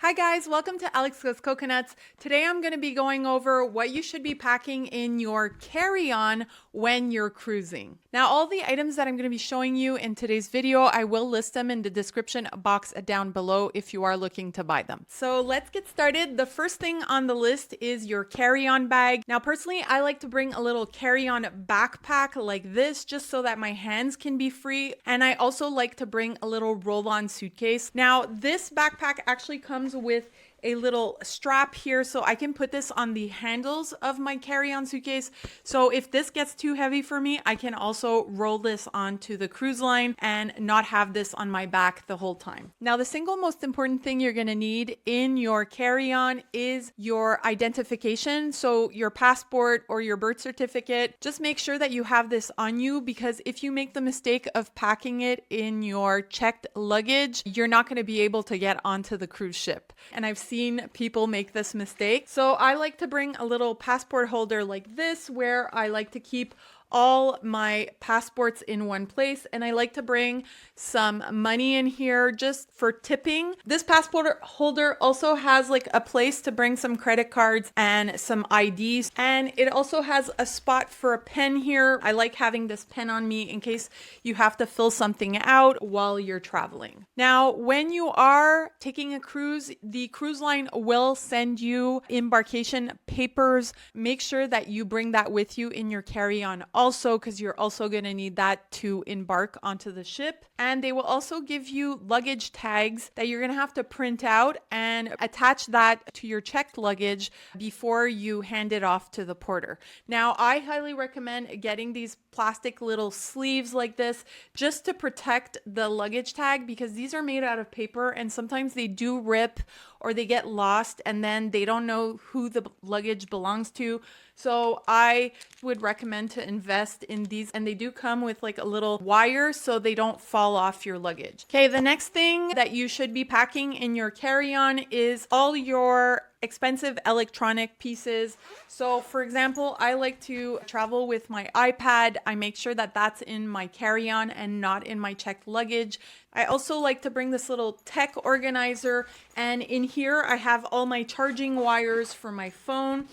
Hi guys, welcome to Alex Goes Coconuts. Today I'm going to be going over what you should be packing in your carry-on when you're cruising. Now all the items that I'm going to be showing you in today's video, I will list them in the description box down below if you are looking to buy them. So let's get started. The first thing on the list is your carry-on bag. Now personally, I like to bring a little carry-on backpack like this just so that my hands can be free. And I also like to bring a little roll-on suitcase. Now this backpack actually comes with a little strap here so I can put this on the handles of my carry-on suitcase. So if this gets too heavy for me, I can also roll this onto the cruise line and not have this on my back the whole time. Now, the single most important thing you're going to need in your carry-on is your identification. So your passport or your birth certificate. Just make sure that you have this on you, because if you make the mistake of packing it in your checked luggage, you're not going to be able to get onto the cruise ship. And I've seen people make this mistake. So I like to bring a little passport holder like this, where I like to keep all my passports in one place, and I like to bring some money in here just for tipping. This passport holder also has like a place to bring some credit cards and some IDs, and it also has a spot for a pen here. I like having this pen on me in case you have to fill something out while you're traveling. Now, when you are taking a cruise, the cruise line will send you embarkation papers. Make sure that you bring that with you in your carry-on also, because you're also going to need that to embark onto the ship. And they will also give you luggage tags that you're going to have to print out and attach that to your checked luggage before you hand it off to the porter. Now, I highly recommend getting these plastic little sleeves like this just to protect the luggage tag, because these are made out of paper and sometimes they do rip or they get lost and then they don't know who the luggage belongs to. So I would recommend to invest in these, and they do come with like a little wire so they don't fall off your luggage. Okay, the next thing that you should be packing in your carry-on is all your expensive electronic pieces. So for example, I like to travel with my iPad. I make sure that that's in my carry-on and not in my checked luggage. I also like to bring this little tech organizer, and in here I have all my charging wires for my phone.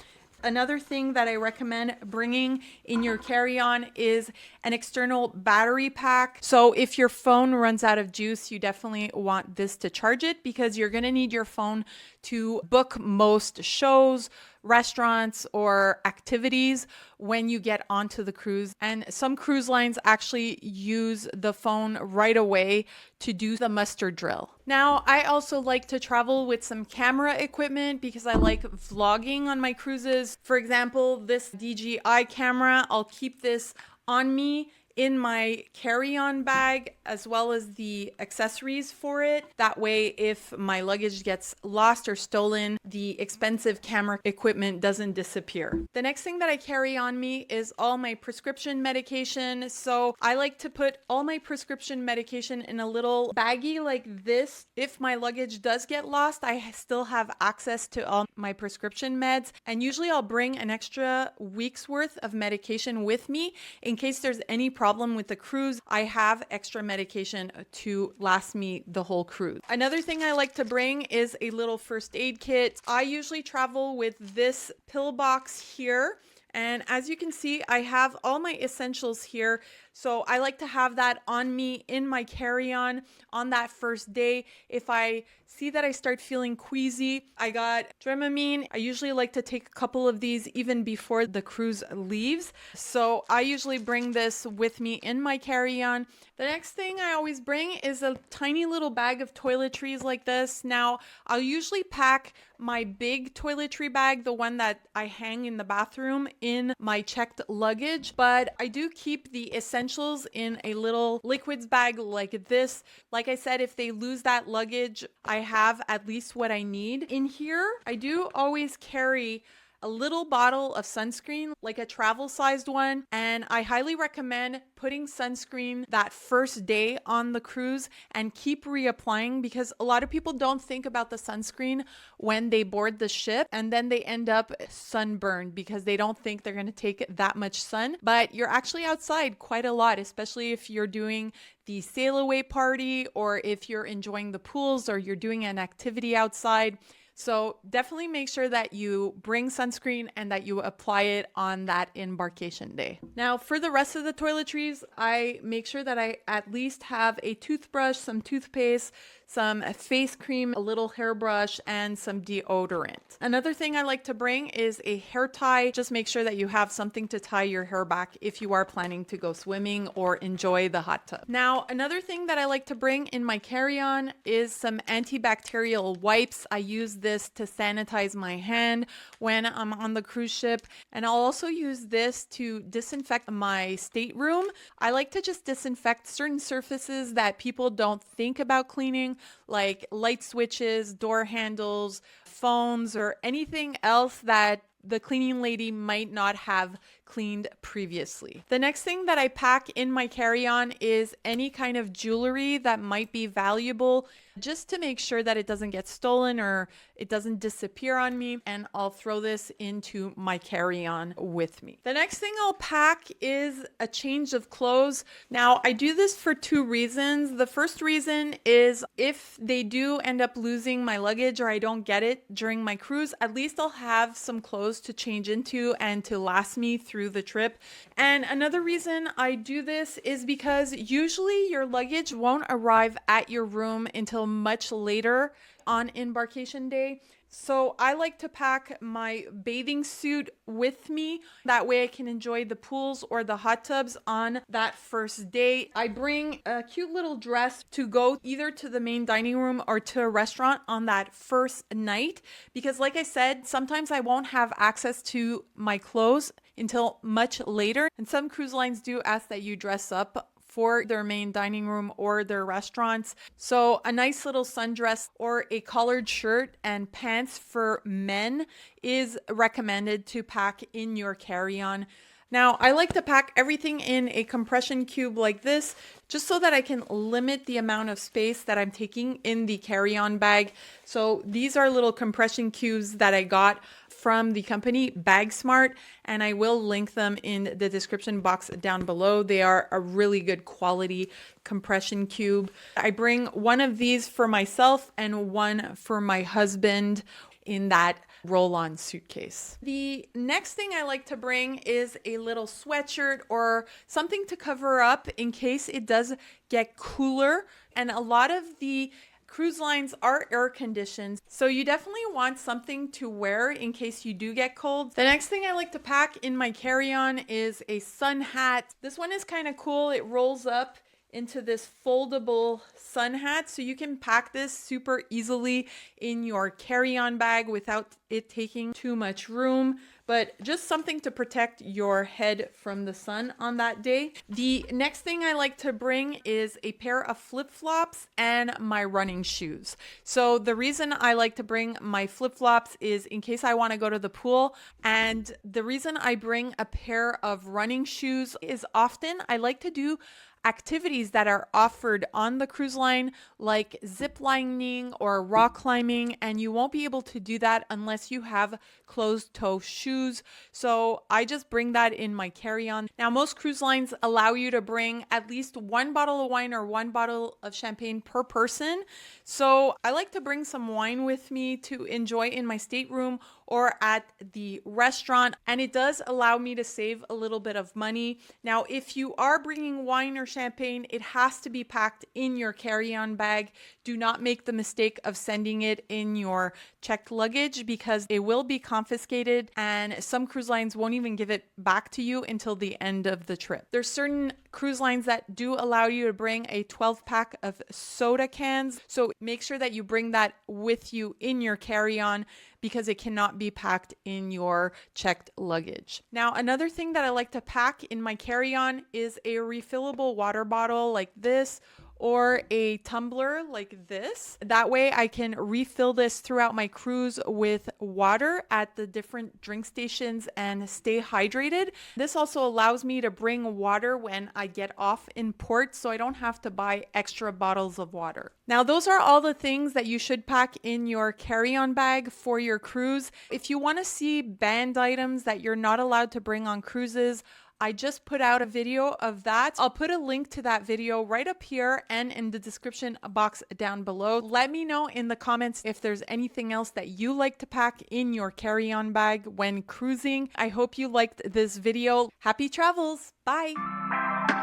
Another thing that I recommend bringing in your carry-on is an external battery pack. So if your phone runs out of juice, you definitely want this to charge it, because you're going to need your phone to book most shows, restaurants, or activities when you get onto the cruise. And some cruise lines actually use the phone right away to do the muster drill. Now, I also like to travel with some camera equipment because I like vlogging on my cruises. For example, this DJI camera, I'll keep this on me in my carry-on bag, as well as the accessories for it. That way, if my luggage gets lost or stolen, the expensive camera equipment doesn't disappear. The next thing that I carry on me is all my prescription medication. So I like to put all my prescription medication in a little baggie like this. If my luggage does get lost, I still have access to all my prescription meds. And usually I'll bring an extra week's worth of medication with me in case there's any problem with the cruise. I have extra medication to last me the whole cruise. Another thing I like to bring is a little first aid kit. I usually travel with this pill box here. And as you can see, I have all my essentials here. So I like to have that on me in my carry-on on that first day. If I see that I start feeling queasy, I got Dramamine. I usually like to take a couple of these even before the cruise leaves. So I usually bring this with me in my carry-on. The next thing I always bring is a tiny little bag of toiletries like this. Now, I'll usually pack my big toiletry bag, the one that I hang in the bathroom, in my checked luggage, but I do keep the essentials in a little liquids bag like this. Like I said, if they lose that luggage, I have at least what I need. In here, I do always carry a little bottle of sunscreen, like a travel sized one. And I highly recommend putting sunscreen that first day on the cruise and keep reapplying, because a lot of people don't think about the sunscreen when they board the ship, and then they end up sunburned because they don't think they're going to take that much sun. But you're actually outside quite a lot, especially if you're doing the sail away party, or if you're enjoying the pools, or you're doing an activity outside. So definitely make sure that you bring sunscreen and that you apply it on that embarkation day. Now, for the rest of the toiletries, I make sure that I at least have a toothbrush, some toothpaste, some face cream, a little hairbrush, and some deodorant. Another thing I like to bring is a hair tie. Just make sure that you have something to tie your hair back if you are planning to go swimming or enjoy the hot tub. Now, another thing that I like to bring in my carry-on is some antibacterial wipes. I use this to sanitize my hand when I'm on the cruise ship, and I'll also use this to disinfect my stateroom. I like to just disinfect certain surfaces that people don't think about cleaning, like light switches, door handles, phones, or anything else that the cleaning lady might not have cleaned previously. The next thing that I pack in my carry-on is any kind of jewelry that might be valuable, just to make sure that it doesn't get stolen or it doesn't disappear on me, and I'll throw this into my carry-on with me. The next thing I'll pack is a change of clothes. Now, I do this for two reasons. The first reason is if they do end up losing my luggage or I don't get it during my cruise, at least I'll have some clothes to change into and to last me through the trip. And another reason I do this is because usually your luggage won't arrive at your room until much later on embarkation day. So I like to pack my bathing suit with me. That way I can enjoy the pools or the hot tubs on that first day. I bring a cute little dress to go either to the main dining room or to a restaurant on that first night, because like I said, sometimes I won't have access to my clothes until much later. And some cruise lines do ask that you dress up for their main dining room or their restaurants. So a nice little sundress or a collared shirt and pants for men is recommended to pack in your carry-on. Now, I like to pack everything in a compression cube like this, just so that I can limit the amount of space that I'm taking in the carry-on bag. So these are little compression cubes that I got from the company BagSmart, and I will link them in the description box down below. They are a really good quality compression cube. I bring one of these for myself and one for my husband in that roll-on suitcase. The next thing I like to bring is a little sweatshirt or something to cover up in case it does get cooler. And a lot of the cruise lines are air conditioned, so you definitely want something to wear in case you do get cold. The next thing I like to pack in my carry-on is a sun hat. This one is kind of cool. It rolls up into this foldable sun hat, so you can pack this super easily in your carry-on bag without it taking too much room, but just something to protect your head from the sun on that day. The next thing I like to bring is a pair of flip-flops and my running shoes. So the reason I like to bring my flip-flops is in case I want to go to the pool, and the reason I bring a pair of running shoes is often I like to do activities that are offered on the cruise line, like zip lining or rock climbing, and you won't be able to do that unless you have closed toe shoes. So I just bring that in my carry-on. Now, most cruise lines allow you to bring at least one bottle of wine or one bottle of champagne per person. So I like to bring some wine with me to enjoy in my stateroom or at the restaurant, and it does allow me to save a little bit of money. Now, if you are bringing wine or champagne, it has to be packed in your carry-on bag. Do not make the mistake of sending it in your checked luggage, because it will be confiscated, and some cruise lines won't even give it back to you until the end of the trip. There's certain cruise lines that do allow you to bring a 12-pack of soda cans, so make sure that you bring that with you in your carry-on, because it cannot be packed in your checked luggage. Now, another thing that I like to pack in my carry-on is a refillable water bottle like this, or a tumbler like this. That way I can refill this throughout my cruise with water at the different drink stations and stay hydrated. This also allows me to bring water when I get off in port, so I don't have to buy extra bottles of water. Now, those are all the things that you should pack in your carry-on bag for your cruise. If you want to see banned items that you're not allowed to bring on cruises, I just put out a video of that. I'll put a link to that video right up here and in the description box down below. Let me know in the comments if there's anything else that you like to pack in your carry-on bag when cruising. I hope you liked this video. Happy travels. Bye.